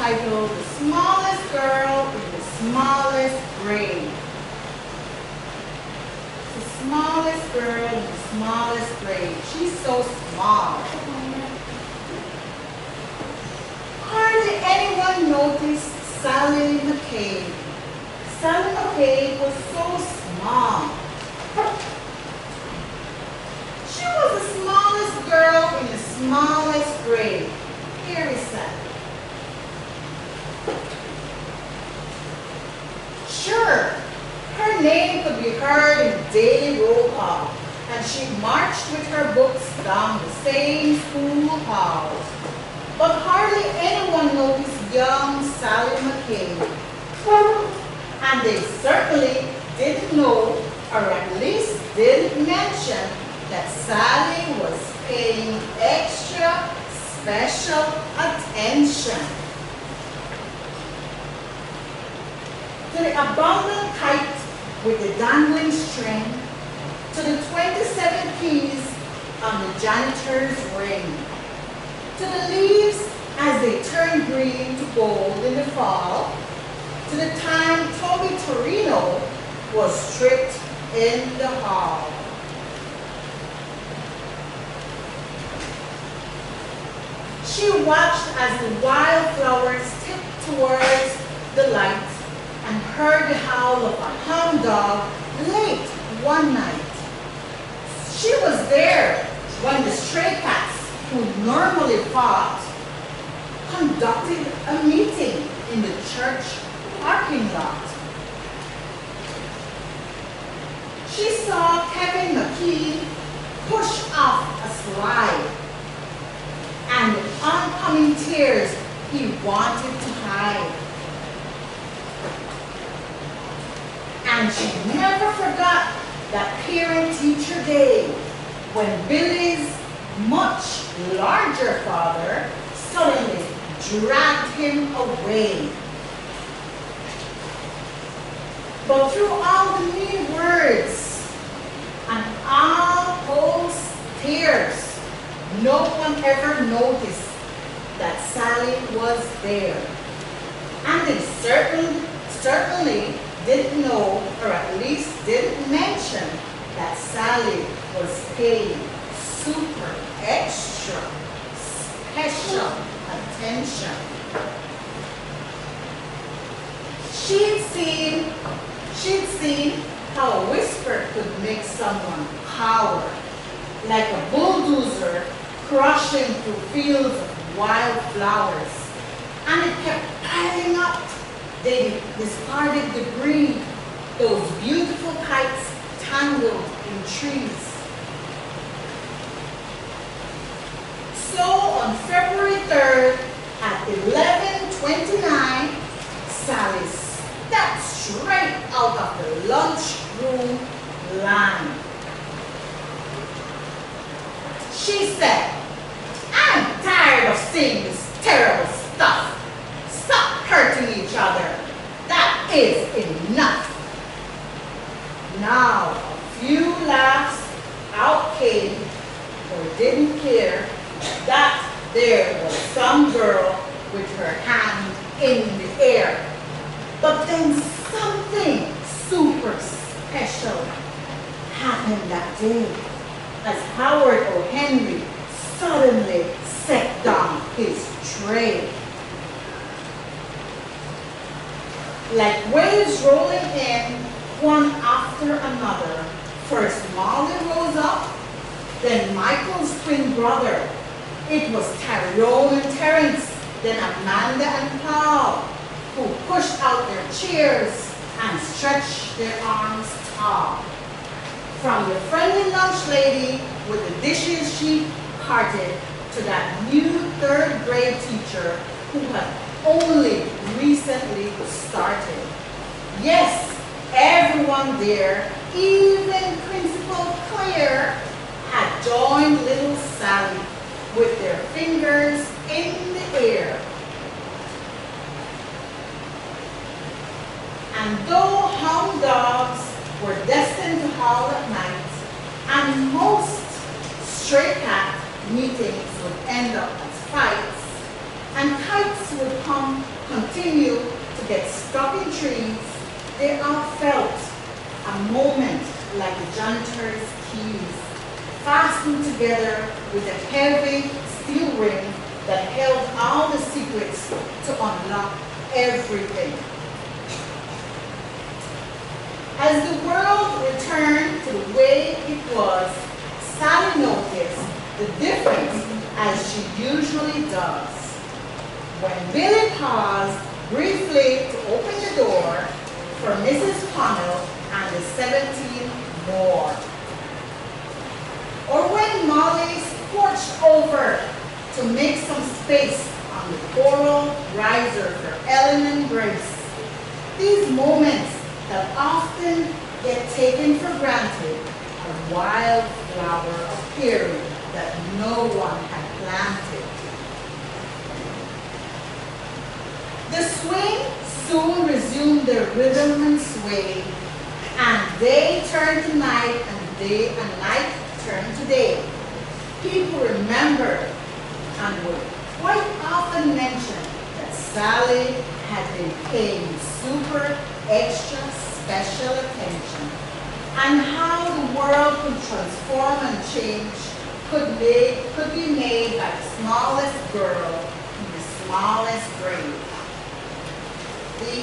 entitled The Smallest Girl in the Smallest Grade. The smallest girl in the smallest grade. She's so small. Hardly anyone noticed Sally McCabe. Sally McCabe was so small. She was the smallest girl in the smallest grade. Here is Sally. Sure, her name could be heard in daily roll call, and she marched with her books down the same school halls. But hardly anyone noticed young Sally McCabe. And they certainly didn't know, or at least didn't mention, that Sally was paying extra special attention to the abundant kite with the dangling string, to the 27 keys on the janitor's ring, to the leaves as they turn green to gold in the fall, to the time Toby Torino was stripped in the hall. She watched as the wildflowers tipped towards the light and heard the howl of a hound dog late one night. She was there when the stray cats, who normally fought, conducted a meeting in the church parking lot. She saw Kevin McKee push off a slide, and with oncoming tears he wanted to hide. And she never forgot that parent-teacher day when Billy's much larger father suddenly dragged him away. But through all the mean words and all those tears, no one ever noticed that Sally was there. And they certainly didn't know, or at least didn't mention, that Sally was paying super extra special attention. She'd seen how a whisper could make someone cower, like a bulldozer crushing through fields of wildflowers. And it kept piling up. They discarded debris, those beautiful kites tangled in trees. So on February 3rd at 11:29, Sally stepped straight out of the lunchroom line. She said, "I'm tired of seeing this terrible stuff. Stop hurting each other. That is enough." Now a few laughs out came, or didn't care that there was some girl with her hand in the air. But then something super special happened that day as Howard O. Henry suddenly set down his tray. Like waves rolling in, one after another, first Molly rose up, then Michael's twin brother. It was Tyrone and Terrence, then Amanda and Paul, who pushed out their chairs and stretched their arms tall. From the friendly lunch lady with the dishes she carted to that new third grade teacher who had only recently started. Yes, everyone there, even Principal Claire, had joined little Sally with their fingers in the air. And though hound dogs were destined to howl at night, and most stray cat meetings would end up as fights, and kites would continue to get stuck in trees, they all felt a moment like the janitor's keys, fastened together with a heavy steel ring that held all the secrets to unlock everything. As the world returned to the way it was, Sally noticed the difference as she usually does. When Billy paused briefly to open the door for Mrs. Connell and the 17 more. Or when Molly scorched over to make some space on the coral riser for Ellen and Grace. These moments that often get taken for granted, a wildflower appearing that no one had planted. The swing soon resumed their rhythm and sway, and day turned to night and night turned to day. People remembered and would quite often mention that Sally had been paying super extra special attention, and how the world could transform and change could be made by the smallest girl in the smallest grave. The